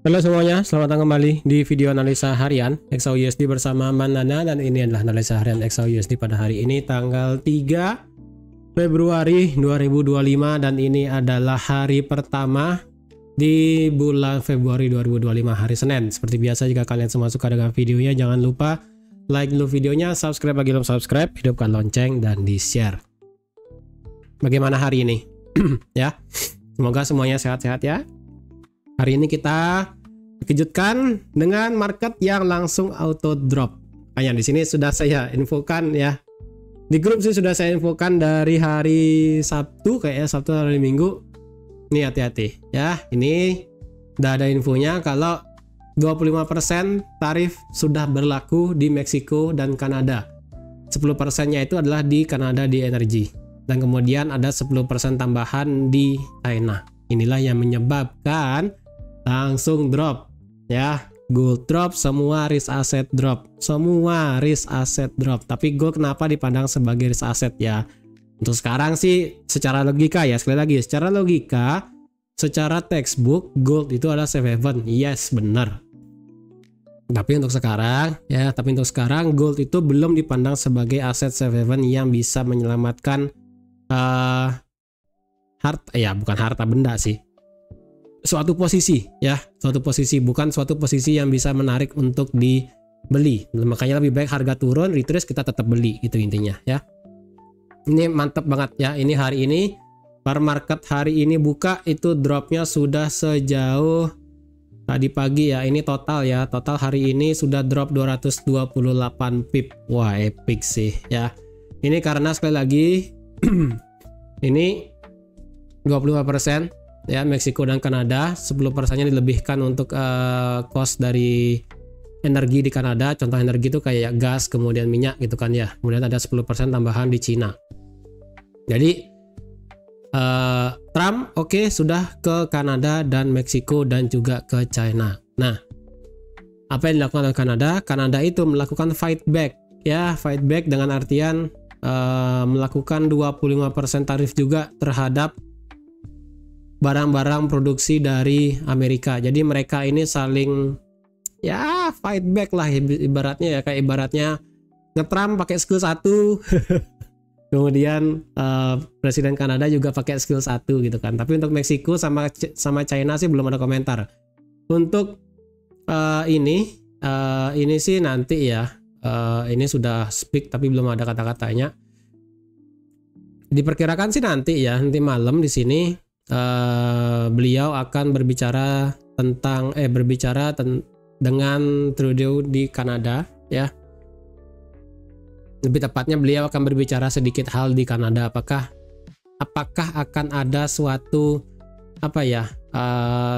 Halo semuanya, selamat datang kembali di video analisa harian XAUUSD bersama Manana, dan ini adalah analisa harian XAUUSD pada hari ini tanggal 3 Februari 2025, dan ini adalah hari pertama di bulan Februari 2025, hari Senin. Seperti biasa, jika kalian semua suka dengan videonya, jangan lupa like dulu videonya, subscribe bagi belum subscribe, hidupkan lonceng, dan di share. Bagaimana hari ini? Ya, semoga semuanya sehat-sehat ya. Hari ini kita dikejutkan dengan market yang langsung auto drop. Hanya di sini sudah saya infokan ya. Di grup sih sudah saya infokan dari hari Sabtu, kayaknya Sabtu hari Minggu. Nih hati-hati ya. Ini udah ada infonya kalau 25% tarif sudah berlaku di Meksiko dan Kanada. 10%-nya itu adalah di Kanada di energi. Dan kemudian ada 10% tambahan di China. Inilah yang menyebabkan langsung drop ya. Gold drop, semua risk asset drop, semua risk asset drop. Tapi gold kenapa dipandang sebagai risk asset ya? Untuk sekarang sih secara logika ya, sekali lagi secara logika, secara textbook gold itu adalah safe haven. Yes, benar. Tapi untuk sekarang gold itu belum dipandang sebagai aset safe haven yang bisa menyelamatkan bukan harta benda sih, suatu posisi ya, suatu posisi, bukan suatu posisi yang bisa menarik untuk dibeli. Makanya lebih baik harga turun, retrace, kita tetap beli, gitu intinya ya. Ini mantap banget ya. Ini hari ini par market hari ini buka itu dropnya sudah sejauh tadi pagi ya. Ini total ya, total hari ini sudah drop 228 pip. Wah, epic sih ya. Ini karena sekali lagi ini 25% ya, Meksiko dan Kanada. 10%-nya dilebihkan untuk cost dari energi di Kanada. Contoh energi itu kayak gas, kemudian minyak gitu kan ya. Kemudian ada 10% tambahan di Cina. Jadi Trump sudah ke Kanada dan Meksiko dan juga ke China. Nah, apa yang dilakukan oleh Kanada? Kanada itu melakukan fight back ya. Fight back dengan artian melakukan 25% tarif juga terhadap barang-barang produksi dari Amerika. Jadi mereka ini saling ya fight back lah ibaratnya ya, kayak ibaratnya nge-Trump pakai skill 1 kemudian Presiden Kanada juga pakai skill 1 gitu kan. Tapi untuk Meksiko sama China sih belum ada komentar. Untuk ini sih nanti ya, ini sudah speak tapi belum ada kata-katanya. Diperkirakan sih nanti ya, nanti malam di sini beliau akan berbicara dengan Trudeau di Kanada ya. Lebih tepatnya beliau akan berbicara sedikit hal di Kanada. Apakah akan ada suatu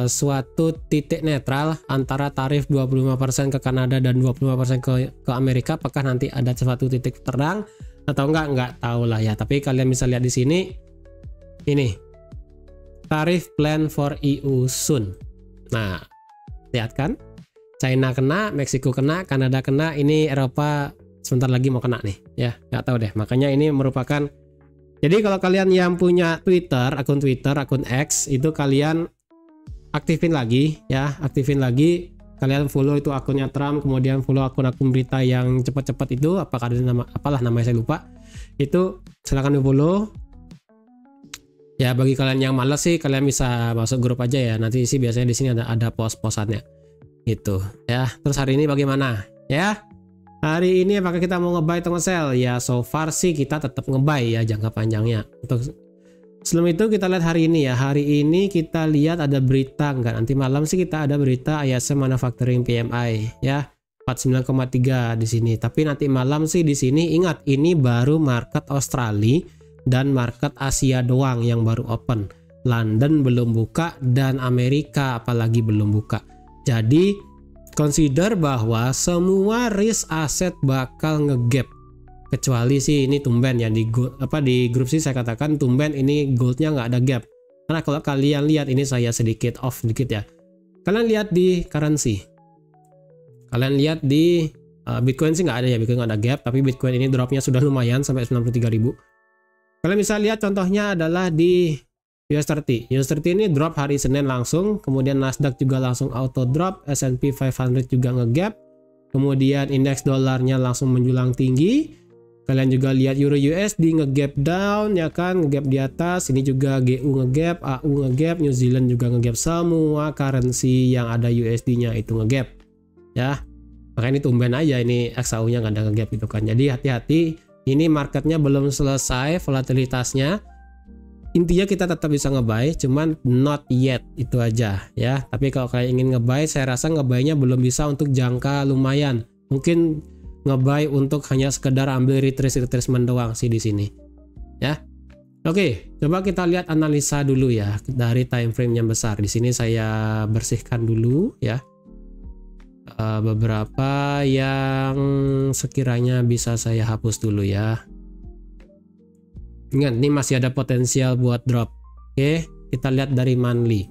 suatu titik netral antara tarif 25% ke Kanada dan 25% ke Amerika? Apakah nanti ada suatu titik terang atau enggak tahu lah ya. Tapi kalian bisa lihat di sini, ini tarif plan for EU soon. Nah, lihat kan, China kena, Meksiko kena, Kanada kena, ini Eropa sebentar lagi mau kena nih ya. Nggak tahu deh, makanya ini merupakan, jadi kalau kalian yang punya akun X itu kalian aktifin lagi ya, kalian follow itu akunnya Trump, kemudian follow akun-akun berita yang cepat-cepat itu, apalah namanya saya lupa, itu silahkan di follow ya. Bagi kalian yang malas sih, kalian bisa masuk grup aja ya. Nanti sih biasanya di sini ada post-postannya gitu ya. Terus hari ini bagaimana ya? Hari ini apakah kita mau nge-buy atau nge-sell? Ya so far sih kita tetap nge-buy ya jangka panjangnya. Untuk sebelum itu kita lihat hari ini ya. Hari ini kita lihat ada berita enggak? Nanti malam sih kita ada berita ISM Manufacturing PMI ya. 49,3 di sini. Tapi nanti malam sih di sini, ingat ini baru market Australia dan market Asia doang yang baru open. London belum buka dan Amerika apalagi belum buka. Jadi consider bahwa semua risk asset bakal ngegap, kecuali sih ini tumben ya, di grup sih saya katakan tumben ini goldnya nggak ada gap. Karena kalau kalian lihat, ini saya sedikit off dikit ya, kalian lihat di currency, kalian lihat di Bitcoin sih nggak ada ya, Bitcoin nggak ada gap, tapi Bitcoin ini dropnya sudah lumayan sampai 93.000. Kalian bisa lihat contohnya adalah di US30 ini drop hari Senin langsung, kemudian Nasdaq juga langsung auto drop, S&P 500 juga ngegap, kemudian indeks dolarnya langsung menjulang tinggi. Kalian juga lihat Euro USD ngegap down ya kan, ngegap di atas. Ini juga GU ngegap, AU ngegap, New Zealand juga ngegap, semua currency yang ada USD-nya itu ngegap ya. Makanya ini tumben aja ini XAU-nya nggak ada ngegap gitu kan. Jadi hati-hati, ini marketnya belum selesai volatilitasnya. Intinya kita tetap bisa ngebuy, cuman not yet, itu aja ya. Tapi kalau kalian ingin ngebuy, saya rasa ngebuy-nya belum bisa untuk jangka lumayan. Mungkin ngebuy untuk hanya sekedar ambil retracement doang sih di sini ya. Oke, coba kita lihat analisa dulu ya dari time frame yang besar. Di sini saya bersihkan dulu ya. Beberapa yang sekiranya bisa saya hapus dulu ya. Ingat, ini masih ada potensial buat drop. Oke, kita lihat dari monthly.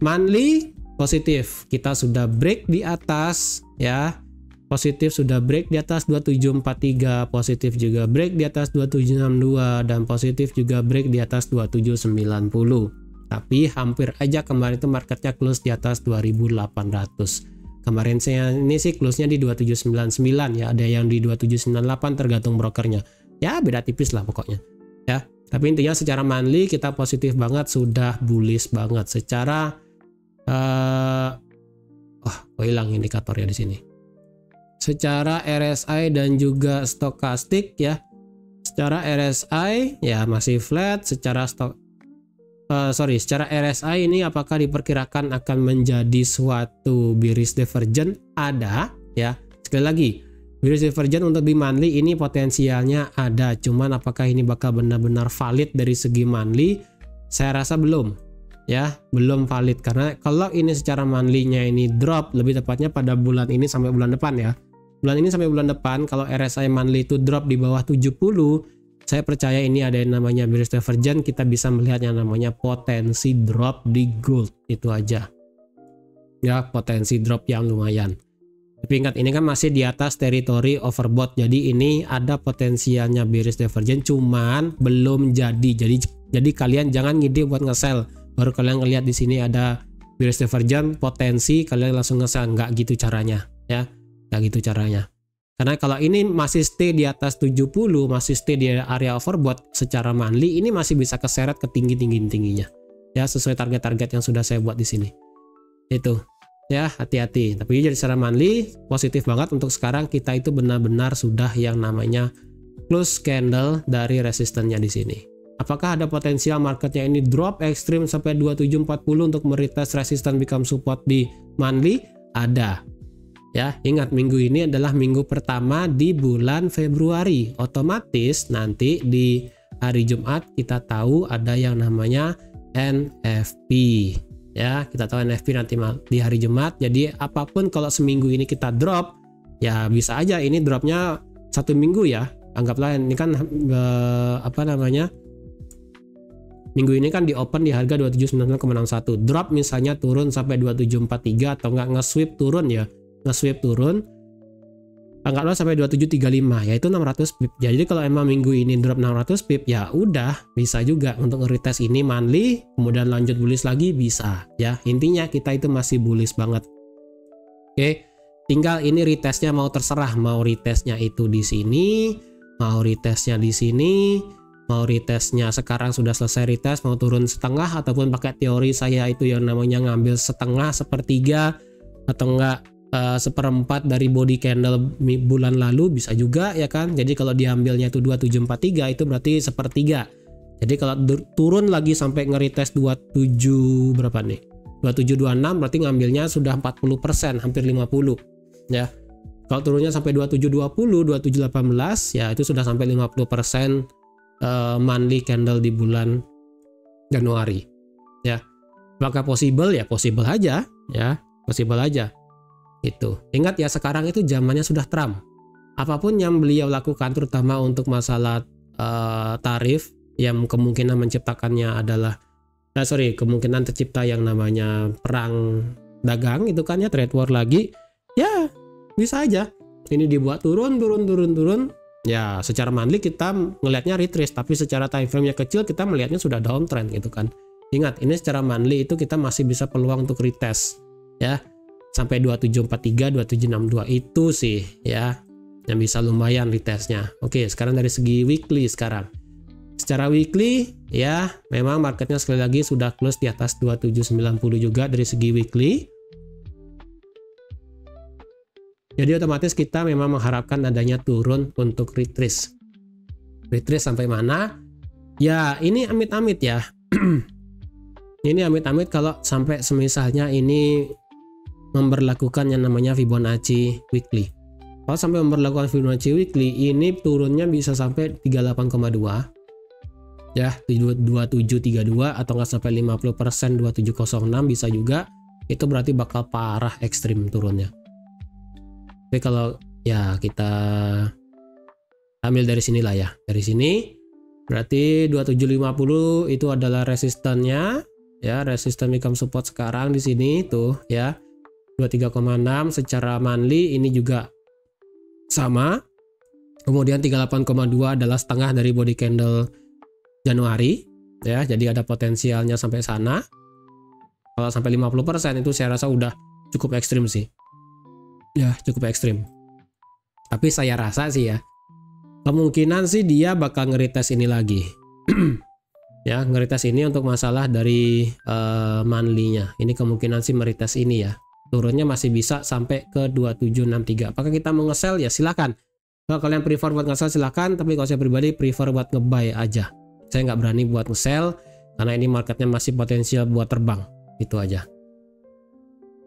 Monthly positif, kita sudah break di atas ya. Positif sudah break di atas 2743, positif juga break di atas 2762, dan positif juga break di atas 2790. Tapi hampir aja kemarin itu marketnya close di atas 2800. Kemarin saya ini sih close-nya di 2799 ya, ada yang di 2798 tergantung brokernya. Ya beda tipis lah pokoknya. Ya, tapi intinya secara monthly kita positif banget, sudah bullish banget. Secara kok hilang indikatornya di sini. Secara RSI dan juga stokastik ya. Secara RSI ya masih flat, secara secara RSI ini apakah diperkirakan akan menjadi suatu bearish divergence? Ada ya. Sekali lagi, bearish divergence untuk di monthly ini potensialnya ada, cuman apakah ini bakal benar-benar valid dari segi monthly? Saya rasa belum ya, belum valid, karena kalau ini secara monthly-nya ini drop, lebih tepatnya pada bulan ini sampai bulan depan ya. Bulan ini sampai bulan depan kalau RSI monthly itu drop di bawah 70, saya percaya ini ada yang namanya bearish divergence, kita bisa melihat yang namanya potensi drop di gold, itu aja. Ya, potensi drop yang lumayan. Tapi ingat, ini kan masih di atas teritori overbought, jadi ini ada potensialnya bearish divergence, cuman belum jadi. Jadi kalian jangan ngide buat nge-sell. Baru kalian ngelihat di sini ada bearish divergence, potensi, kalian langsung nge-sell. Nggak gitu caranya, ya. Nggak gitu caranya. Karena kalau ini masih stay di atas 70, masih stay di area overbought secara monthly, ini masih bisa keseret ke tingginya. Ya, sesuai target-target yang sudah saya buat di sini. Itu. Ya, hati-hati. Tapi jadi secara monthly positif banget untuk sekarang, kita itu benar-benar sudah yang namanya close candle dari resistennya di sini. Apakah ada potensial marketnya ini drop ekstrim sampai 2740 untuk meretest resisten become support di monthly? Ada. Ya, ingat minggu ini adalah minggu pertama di bulan Februari. Otomatis nanti di hari Jumat kita tahu ada yang namanya NFP. Ya, kita tahu NFP nanti di hari Jumat. Jadi apapun kalau seminggu ini kita drop, ya bisa aja ini dropnya 1 minggu ya. Anggaplah ini kan minggu ini kan di open di harga 2799,61. Drop misalnya turun sampai 2743 atau enggak nge-sweep turun ya. Nge-sweep turun anggaplah sampai 2735, yaitu 600 pip. Jadi kalau emang minggu ini drop 600 pip, ya udah bisa juga untuk nge-retest ini monthly, kemudian lanjut bullish lagi bisa ya. Intinya kita itu masih bullish banget. Oke, tinggal ini retestnya mau terserah, mau retestnya itu di sini, mau retestnya di sini, mau retestnya sekarang sudah selesai retest, mau turun setengah, ataupun pakai teori saya itu yang namanya ngambil setengah, sepertiga, atau enggak seperempat dari body candle bulan lalu bisa juga ya kan. Jadi kalau diambilnya itu 2743 itu berarti sepertiga. Jadi kalau turun lagi sampai ngeretest 27 berapa nih? 2726 berarti ngambilnya sudah 40%, hampir 50 ya. Kalau turunnya sampai 2720, 2718 ya itu sudah sampai 50% monthly candle di bulan Januari ya. Apakah possible? Ya possible aja ya, possible aja. Itu. Ingat ya, sekarang itu zamannya sudah Trump. Apapun yang beliau lakukan terutama untuk masalah tarif yang kemungkinan menciptakannya adalah kemungkinan tercipta yang namanya perang dagang itu kan ya, trade war lagi. Ya, bisa aja. Ini dibuat turun. Ya, secara monthly kita melihatnya retrace, tapi secara time frame-nya kecil kita melihatnya sudah downtrend gitu kan. Ingat, ini secara monthly itu kita masih bisa peluang untuk retest ya. Sampai 2743, 2762 itu sih ya yang bisa lumayan retestnya. Oke, sekarang dari segi weekly sekarang. Secara weekly ya, memang marketnya sekali lagi sudah close di atas 2790 juga dari segi weekly. Jadi otomatis kita memang mengharapkan adanya turun untuk retrace. Retrace sampai mana? Ya, ini amit-amit ya. Ini amit-amit kalau sampai semisalnya ini memberlakukan yang namanya Fibonacci weekly. Kalau sampai memberlakukan Fibonacci weekly, ini turunnya bisa sampai 38,2 ya, 2732 atau nggak sampai 50%, 2706 bisa juga. Itu berarti bakal parah ekstrim turunnya. Tapi kalau ya kita ambil dari sinilah ya, dari sini berarti 2750 itu adalah resistannya ya, resisten become support sekarang di sini tuh ya. 23,6 secara monthly ini juga sama. Kemudian 38,2 adalah setengah dari body candle Januari ya, jadi ada potensialnya sampai sana. Kalau sampai 50% itu saya rasa udah cukup ekstrim sih. Ya, cukup ekstrim. Tapi saya rasa sih ya, kemungkinan sih dia bakal ngeretest ini lagi. Ya, ngeretest ini untuk masalah dari monthly-nya. Ini kemungkinan sih meretest ini ya. Turunnya masih bisa sampai ke 2763. Apakah kita mau nge-sell? Ya silakan. Kalau kalian prefer buat nge-sell silakan, tapi kalau saya pribadi prefer buat nge-buy aja. Saya nggak berani buat nge-sell karena ini marketnya masih potensial buat terbang. Itu aja.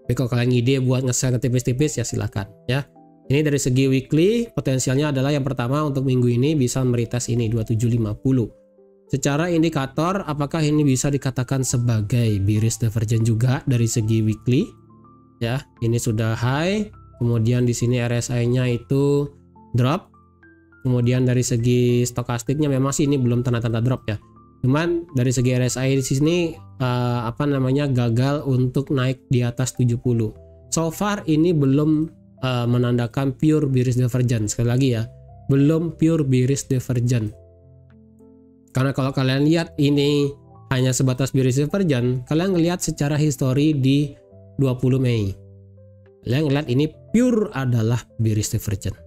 Tapi kalau kalian ide buat nge-sell ke tipis-tipis ya silakan ya. Ini dari segi weekly potensialnya adalah yang pertama untuk minggu ini bisa meretest ini 2750. Secara indikator apakah ini bisa dikatakan sebagai bearish divergence juga dari segi weekly? Ya, ini sudah high. Kemudian di sini RSI-nya itu drop. Kemudian dari segi stokastiknya memang sih ini belum tanda-tanda drop ya. Cuman dari segi RSI di sini gagal untuk naik di atas 70. So far ini belum menandakan pure bearish divergence. Sekali lagi ya, belum pure bearish divergence. Karena kalau kalian lihat ini hanya sebatas bearish divergence, kalian ngelihat secara histori di 20 Mei. Kalian ngelihat ini pure adalah bearish divergence.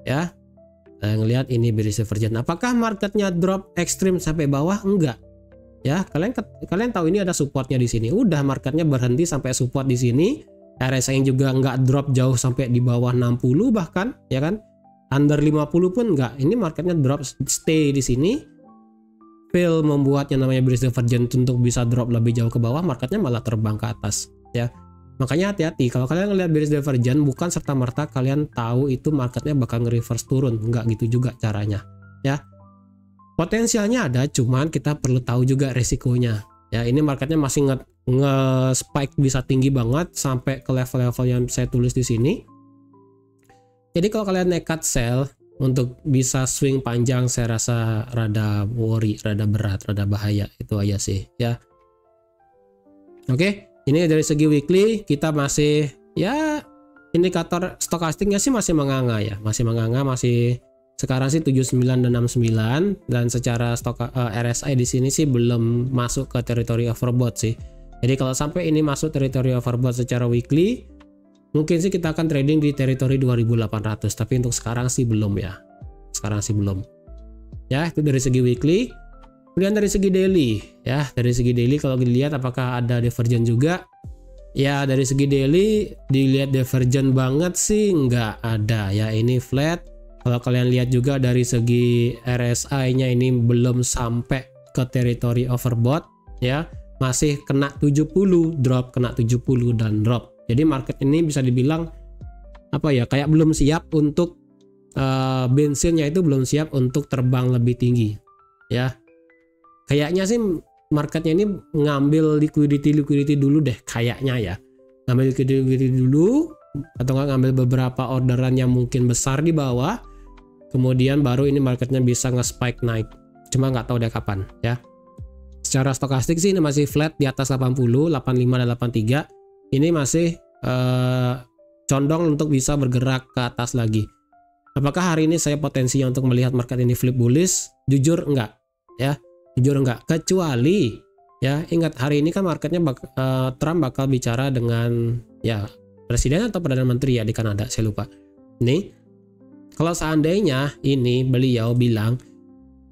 Ya. Kalian ngelihat ini bearish divergence. Apakah marketnya drop ekstrim sampai bawah? Enggak. Ya, kalian tahu ini ada supportnya di sini. Udah marketnya berhenti sampai support di sini. RSI juga nggak drop jauh sampai di bawah 60 bahkan, ya kan? Under 50 pun enggak. Ini marketnya drop stay di sini. Fail membuat yang namanya bearish divergence untuk bisa drop lebih jauh ke bawah, marketnya malah terbang ke atas, ya. Makanya hati-hati kalau kalian ngelihat bearish divergence, bukan serta-merta kalian tahu itu marketnya bakal nge-reverse turun, enggak gitu juga caranya, ya. Potensialnya ada, cuman kita perlu tahu juga resikonya. Ya, ini marketnya masih nge-spike bisa tinggi banget sampai ke level-level yang saya tulis di sini. Jadi kalau kalian nekat sell untuk bisa swing panjang, saya rasa rada worry, rada berat, rada bahaya. Itu aja sih ya. Oke, ini dari segi weekly kita masih ya, indikator stokastiknya sih masih menganga ya, masih menganga, masih sekarang sih 79 dan 69, dan secara RSI di sini sih belum masuk ke teritori overbought sih. Jadi kalau sampai ini masuk teritori overbought secara weekly, mungkin sih kita akan trading di teritori 2800, tapi untuk sekarang sih belum ya. Sekarang sih belum. Ya, itu dari segi weekly. Kemudian dari segi daily, ya, dari segi daily kalau dilihat apakah ada divergence juga? Ya, dari segi daily dilihat divergence banget sih nggak ada ya, ini flat. Kalau kalian lihat juga dari segi RSI-nya ini belum sampai ke teritori overbought ya, masih kena 70, drop, kena 70 dan drop. Jadi market ini bisa dibilang apa ya, kayak belum siap untuk bensinnya itu belum siap untuk terbang lebih tinggi ya. Kayaknya sih marketnya ini ngambil liquidity dulu deh kayaknya ya, ngambil liquidity dulu atau nggak ngambil beberapa orderan yang mungkin besar di bawah, kemudian baru ini marketnya bisa nge-spike naik. Cuma nggak tahu deh kapan ya. Secara stokastik sih ini masih flat di atas 80, 85 dan 83. Ini masih condong untuk bisa bergerak ke atas lagi. Apakah hari ini saya potensinya untuk melihat market ini flip bullish? Jujur enggak ya, jujur enggak. Kecuali Ya, ingat hari ini kan marketnya Trump bakal bicara dengan ya presiden atau perdana menteri ya di Kanada, saya lupa. Nih, kalau seandainya ini beliau bilang,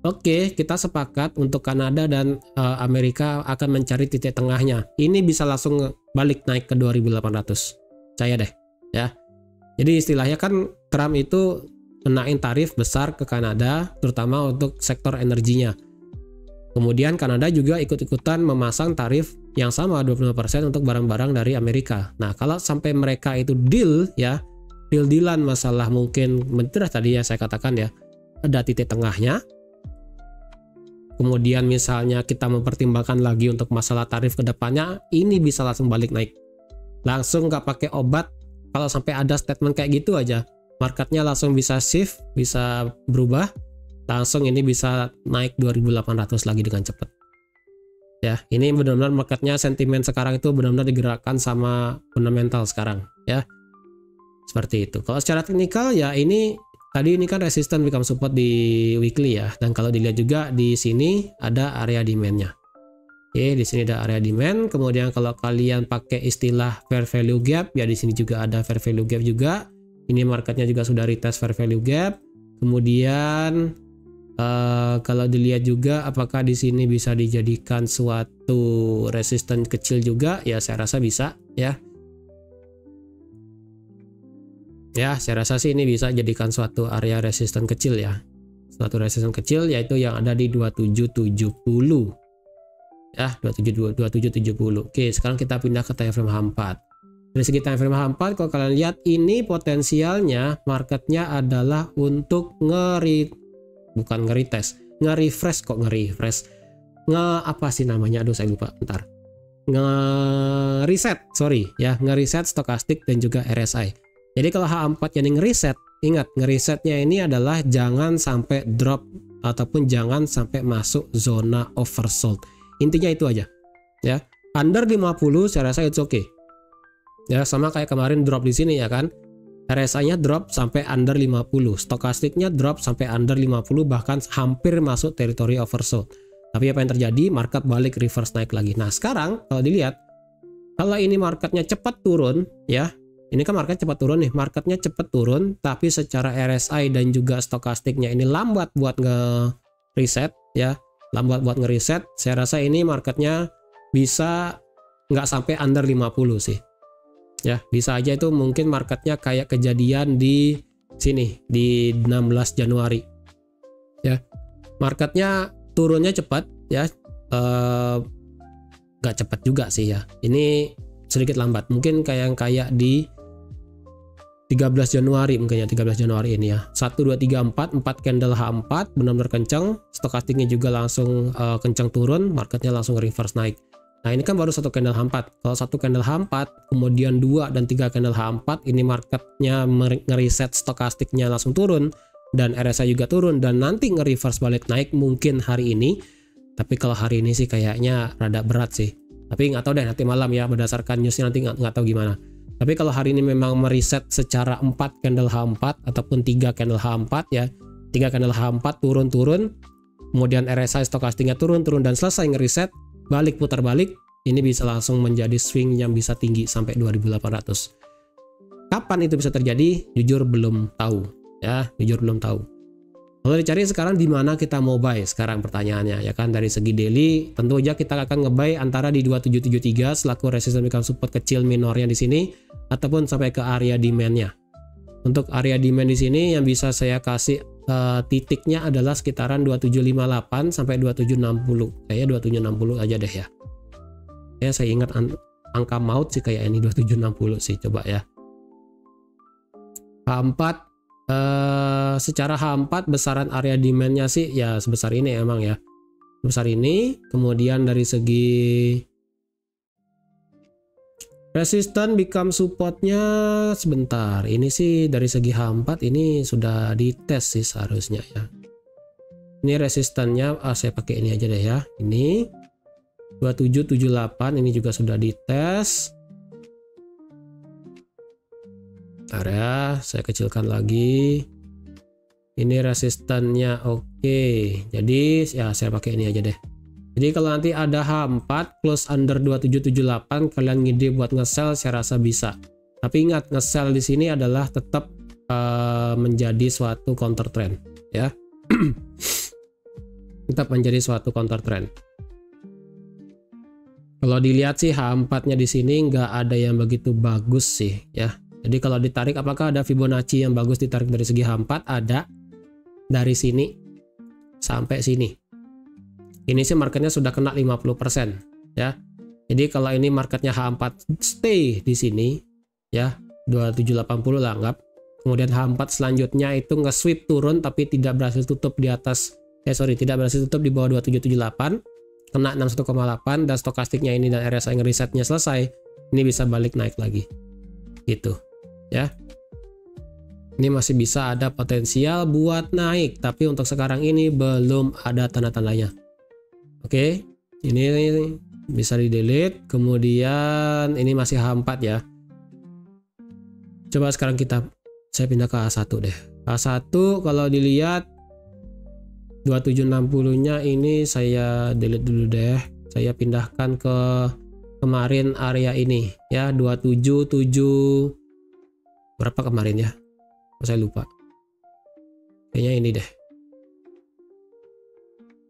oke, kita sepakat untuk Kanada dan Amerika akan mencari titik tengahnya. Ini bisa langsung balik naik ke 2.800. Percaya deh, ya. Jadi istilahnya kan Trump itu kenain tarif besar ke Kanada, terutama untuk sektor energinya. Kemudian Kanada juga ikut-ikutan memasang tarif yang sama 25% untuk barang-barang dari Amerika. Nah, kalau sampai mereka itu deal ya, deal-dealan masalah mungkin menteri tadi ya saya katakan ya, ada titik tengahnya. Kemudian misalnya kita mempertimbangkan lagi untuk masalah tarif ke depannya, ini bisa langsung balik naik. Langsung nggak pakai obat, kalau sampai ada statement kayak gitu aja, marketnya langsung bisa shift, bisa berubah. Langsung ini bisa naik 2.800 lagi dengan cepat. Ya, ini benar-benar marketnya sentimen sekarang itu benar-benar digerakkan sama fundamental sekarang, ya. Seperti itu. Kalau secara teknikal ya ini tadi ini kan resistance become support di weekly ya, dan kalau dilihat juga di sini ada area demand-nya. Oke, di sini ada area demand. Kemudian kalau kalian pakai istilah fair value gap, ya di sini juga ada fair value gap juga. Ini marketnya juga sudah retest fair value gap. Kemudian kalau dilihat juga apakah di sini bisa dijadikan suatu resisten kecil juga, ya saya rasa bisa ya. Ya, saya rasa sih ini bisa jadikan suatu area resisten kecil ya. Suatu resisten kecil yaitu yang ada di 2770. Ya, 2770. Oke, sekarang kita pindah ke time frame H4. Dari segi time frame H4 kalau kalian lihat ini potensialnya marketnya adalah untuk nge-refresh kok nge-refresh. Apa sih namanya? Aduh saya lupa, bentar. Nge-reset stokastik dan juga RSI. Jadi kalau H4 yang nge-reset, ingat nge-resetnya ini adalah jangan sampai drop ataupun jangan sampai masuk zona oversold. Intinya itu aja. Ya, under 50 saya rasa it's okay. Ya, sama kayak kemarin drop di sini ya kan. RSI-nya drop sampai under 50, stokastiknya drop sampai under 50, bahkan hampir masuk teritori oversold. Tapi apa yang terjadi? Market balik reverse naik lagi. Nah sekarang kalau dilihat, kalau ini marketnya cepat turun ya, ini kan market cepat turun nih, marketnya cepat turun, tapi secara RSI dan juga stokastiknya ini lambat buat nge-reset ya, lambat buat nge-reset. Saya rasa ini marketnya bisa nggak sampai under 50 sih. Ya, bisa aja itu mungkin marketnya kayak kejadian di sini di 16 Januari. Ya. Marketnya turunnya cepat ya. Nggak cepat juga sih ya. Ini sedikit lambat. Mungkin kayak di 13 Januari mungkin ya, 13 Januari ini ya. 1 2 3 4 candle H4 benar-benar kencang, stokastiknya juga langsung kencang turun, marketnya langsung reverse naik. Nah ini kan baru satu candle H4. Kalau satu candle H4, kemudian 2 dan 3 candle H4, ini marketnya ngereset stokastiknya langsung turun, dan RSI juga turun, dan nanti nge-reverse balik naik mungkin hari ini. Tapi kalau hari ini sih kayaknya rada berat sih. Tapi nggak tahu deh nanti malam ya, berdasarkan newsnya nanti nggak tahu gimana. Tapi kalau hari ini memang mereset secara 4 candle H4 ataupun 3 candle H4 ya, 3 candle H4 turun-turun, kemudian RSI stokastiknya turun-turun dan selesai ngereset, balik putar balik, ini bisa langsung menjadi swing yang bisa tinggi sampai 2.800. Kapan itu bisa terjadi? Jujur belum tahu ya, jujur belum tahu. Kalau dicari sekarang di mana kita mau buy sekarang pertanyaannya ya kan. Dari segi daily tentu aja kita akan nge-buy antara di 2773 selaku resistance become support kecil minornya di sini, ataupun sampai ke area demand-nya. Untuk area demand di sini yang bisa saya kasih titiknya adalah sekitaran 2758 sampai 2760. Kayaknya 2760 aja deh ya. Ya saya ingat angka maut sih kayak ini 2760 sih, coba ya. H4 secara H4 besaran area demand-nya sih ya sebesar ini emang ya. Sebesar ini. Kemudian dari segi resistance become supportnya sebentar. Ini sih dari segi H4 ini sudah dites sih seharusnya ya. Ini resistannya saya pakai ini aja deh ya. Ini 2778 ini juga sudah dites. Bentar ya, saya kecilkan lagi. Ini resistannya oke. Jadi ya saya pakai ini aja deh. Jadi kalau nanti ada H4 close under 2778, kalian ngide buat nge-sell, saya rasa bisa. Tapi ingat, nge-sell di sini adalah tetap menjadi suatu counter trend, ya. Tetap menjadi suatu counter trend. Kalau dilihat sih H4-nya di sini nggak ada yang begitu bagus sih, ya. Jadi kalau ditarik, apakah ada Fibonacci yang bagus ditarik dari segi H4? Ada. Dari sini sampai sini. Ini sih marketnya sudah kena 50%, ya. Jadi kalau ini marketnya H4 stay di sini, ya, 2780 lah anggap. Kemudian H4 selanjutnya itu nge-sweep turun tapi tidak berhasil tutup di atas, tidak berhasil tutup di bawah 2778. Kena 61,8 dan stokastiknya ini dan RSI ngeresetnya selesai, ini bisa balik naik lagi gitu, ya. Ini masih bisa ada potensial buat naik, tapi untuk sekarang ini belum ada tanda-tandanya. Oke, ini bisa di delete. Kemudian ini masih H4 ya. Coba sekarang saya pindah ke A1 deh. A1 kalau dilihat 2760-nya ini saya delete dulu deh. Saya pindahkan ke kemarin area ini ya, 277 berapa kemarin ya? Saya lupa. Kayaknya ini deh.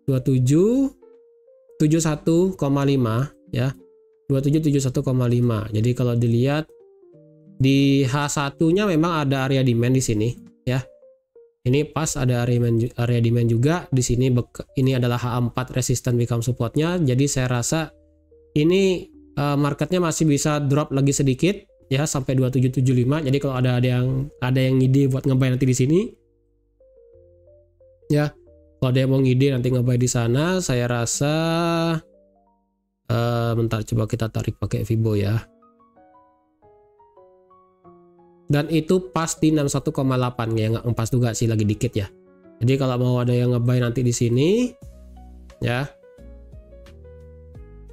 2771,5 ya. 2771,5. Jadi kalau dilihat di H1-nya memang ada area demand di sini ya. Ini pas ada area demand juga di sini. Ini adalah H4 resistance become supportnya. Jadi saya rasa ini marketnya masih bisa drop lagi sedikit ya sampai 2775. Jadi kalau ada yang ngide buat nge-buy nanti di sini ya. Kalau ada yang mau ngide nanti nge-buy di sana, saya rasa bentar coba kita tarik pakai Fibo ya. Dan itu pas di 61,8 ya, nggak pas juga sih, lagi dikit ya. Jadi kalau mau ada yang nge-buy nanti di sini ya,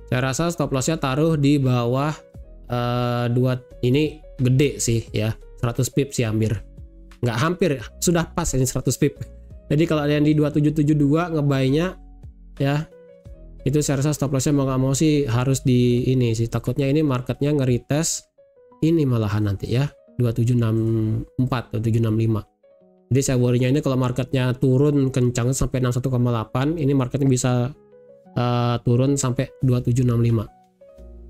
saya rasa stop lossnya taruh di bawah ini gede sih ya, 100 pips sih hampir. Nggak hampir, sudah pas ini 100 pips. Jadi kalau ada yang di 2772 nge-buy-nya ya, itu saya rasa stop lossnya mau nggak mau sih harus di ini sih. Takutnya ini marketnya nge-retest ini malahan nanti ya, 2764 atau 2765. Jadi saya worry-nya ini kalau marketnya turun kencang sampai 61,8, ini marketnya bisa turun sampai 2765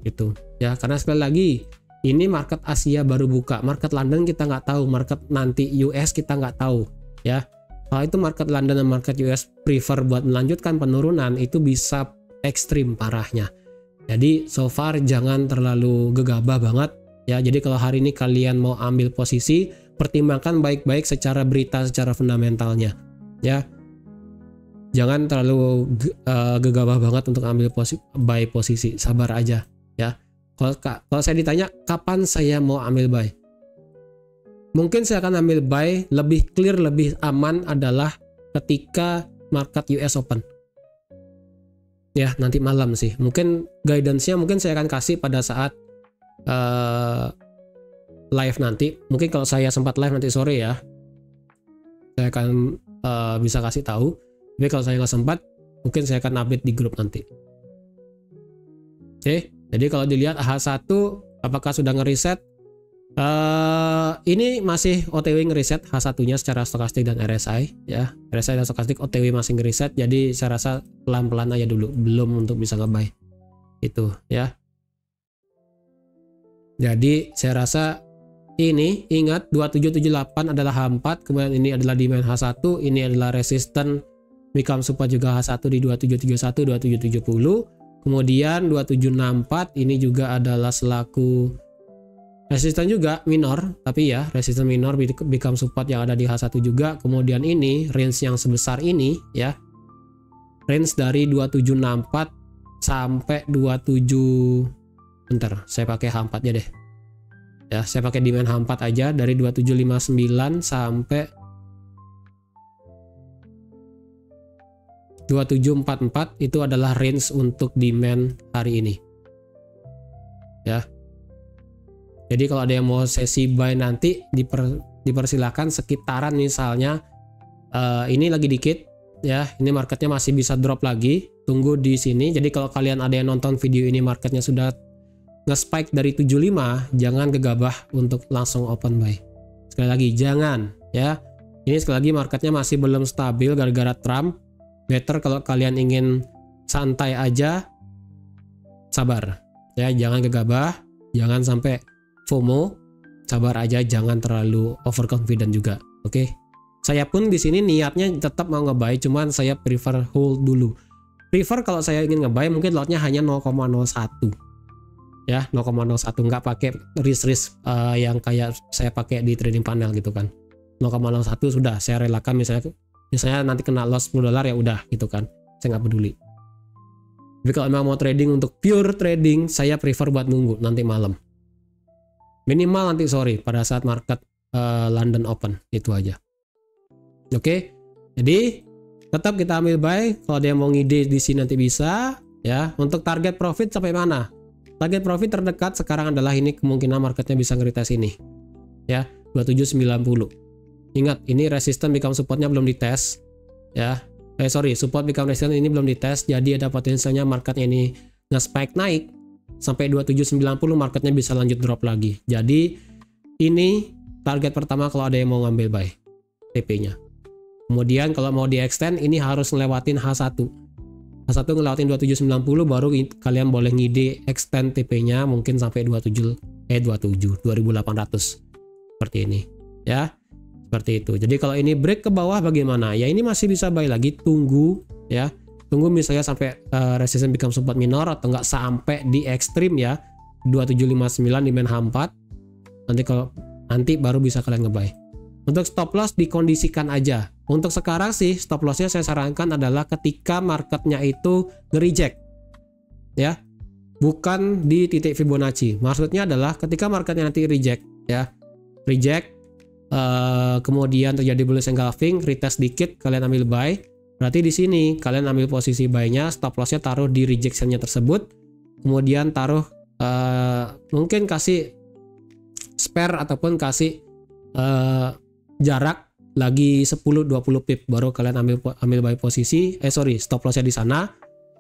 gitu ya. Karena sekali lagi ini market Asia baru buka, market London kita nggak tahu, market nanti US kita nggak tahu ya. Kalau itu market London dan market US prefer buat melanjutkan penurunan, itu bisa ekstrim parahnya. Jadi so far jangan terlalu gegabah banget ya. Jadi kalau hari ini kalian mau ambil posisi, pertimbangkan baik-baik secara berita, secara fundamentalnya ya. Jangan terlalu gegabah banget untuk ambil buy posisi, sabar aja ya. Kalau saya ditanya kapan saya mau ambil buy, mungkin saya akan ambil buy lebih clear, lebih aman adalah ketika market US open ya, nanti malam sih. Mungkin guidance-nya mungkin saya akan kasih pada saat live nanti. Mungkin kalau saya sempat live nanti sore ya, saya akan bisa kasih tahu. Tapi kalau saya nggak sempat, mungkin saya akan update di grup nanti. Oke, jadi kalau dilihat H1 apakah sudah ngereset? Ini masih OTW ngereset H1-nya secara stokastik dan RSI ya. RSI dan stokastik OTW masih ngereset. Jadi saya rasa pelan-pelan aja dulu, belum untuk bisa nge-buy. Itu ya. Jadi saya rasa ini ingat 2778 adalah H4, kemudian ini adalah demand H1, ini adalah resistance become support juga H1 di 2731, 2770. Kemudian 2764 ini juga adalah selaku resistance juga minor, tapi ya resistance minor become support yang ada di H1 juga. Kemudian ini range yang sebesar ini ya, range dari 2764 sampai 27, bentar saya pakai H4 nya deh ya, saya pakai demand H4 aja dari 2759 sampai 2744. Itu adalah range untuk demand hari ini ya. Jadi kalau ada yang mau sesi buy nanti dipersilakan sekitaran misalnya ini lagi dikit ya, ini marketnya masih bisa drop lagi tunggu di sini. Jadi kalau kalian ada yang nonton video ini marketnya sudah nge-spike dari 75, jangan gegabah untuk langsung open buy. Sekali lagi jangan ya. Ini sekali lagi marketnya masih belum stabil gara-gara Trump. Better kalau kalian ingin santai aja, sabar ya, jangan gegabah, jangan sampai FOMO, sabar aja, jangan terlalu overconfident juga. Oke. Saya pun di sini niatnya tetap mau nge-buy, cuman saya prefer hold dulu. Prefer kalau saya ingin nge-buy mungkin lotnya hanya 0,01. Ya, 0,01, nggak pakai risk yang kayak saya pakai di trading panel gitu kan. 0,01 sudah saya relakan, misalnya nanti kena loss $10 ya udah gitu kan. Saya nggak peduli. Tapi kalau memang mau trading untuk pure trading, saya prefer buat nunggu nanti malam. Minimal nanti sore pada saat market London Open, itu aja. Oke, jadi tetap kita ambil buy. Kalau dia mau ngide di sini nanti bisa ya. Untuk target profit sampai mana? Target profit terdekat sekarang adalah ini, kemungkinan marketnya bisa nge-retest ini ya, 2790. Ingat, ini resistance become supportnya belum dites ya. Support become resistance ini belum dites, jadi ada potensialnya marketnya ini nge-spike naik sampai 2790, marketnya bisa lanjut drop lagi. Jadi ini target pertama kalau ada yang mau ngambil buy TP-nya. Kemudian kalau mau di extend ini harus ngelewatin H1. H1 ngelewatin 2790 baru kalian boleh ngide extend TP-nya mungkin sampai 2800 seperti ini ya. Seperti itu. Jadi kalau ini break ke bawah bagaimana? Ya ini masih bisa buy lagi, tunggu ya. Tunggu misalnya sampai resistance become support minor atau enggak sampai di ekstrim ya. 2759 di main H4. Nanti baru bisa kalian ngebuy. Untuk stop loss dikondisikan aja. Untuk sekarang sih stop lossnya saya sarankan adalah ketika marketnya itu nge-reject ya, bukan di titik Fibonacci. Maksudnya adalah ketika marketnya nanti reject ya, kemudian terjadi bullish engulfing, retest dikit, kalian ambil buy. Berarti di sini kalian ambil posisi buy-nya, stop loss-nya taruh di rejection-nya tersebut, kemudian taruh mungkin kasih spare ataupun kasih jarak lagi 10-20 pip, baru kalian ambil buy posisi, stop loss-nya di sana,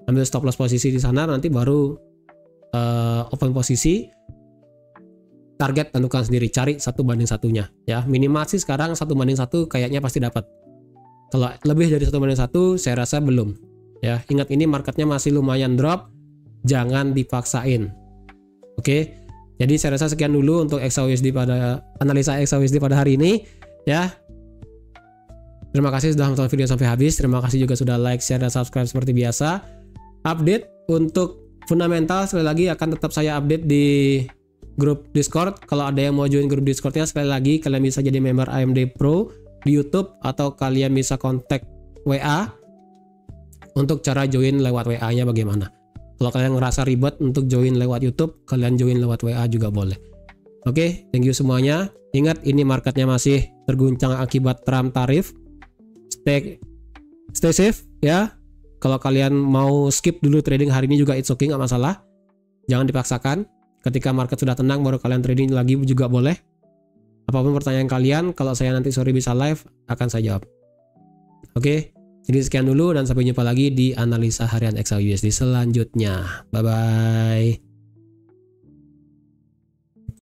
ambil stop loss posisi di sana, nanti baru open posisi. Target tentukan sendiri, cari 1:1 ya. Minimal sih sekarang 1:1 kayaknya pasti dapat. Kalau lebih dari 1:1 saya rasa belum ya. Ingat ini marketnya masih lumayan drop, jangan dipaksain. Oke. Jadi saya rasa sekian dulu untuk XAUSD pada analisa XAUSD pada hari ini ya. Terima kasih sudah menonton video sampai habis. Terima kasih juga sudah like, share, dan subscribe seperti biasa. Update untuk fundamental sekali lagi akan tetap saya update di grup Discord. Kalau ada yang mau join grup Discordnya, sekali lagi kalian bisa jadi member AMD Pro di YouTube atau kalian bisa kontak WA untuk cara join lewat WA-nya bagaimana. Kalau kalian ngerasa ribet untuk join lewat YouTube, kalian join lewat WA juga boleh. Oke, thank you semuanya. Ingat ini marketnya masih terguncang akibat Trump tarif. Stay safe ya. Kalau kalian mau skip dulu trading hari ini juga it's okay, nggak masalah. Jangan dipaksakan. Ketika market sudah tenang baru kalian trading lagi juga boleh. Apapun pertanyaan kalian, kalau saya nanti sore bisa live, akan saya jawab. Oke, jadi sekian dulu dan sampai jumpa lagi di analisa harian XAUSD selanjutnya. Bye bye.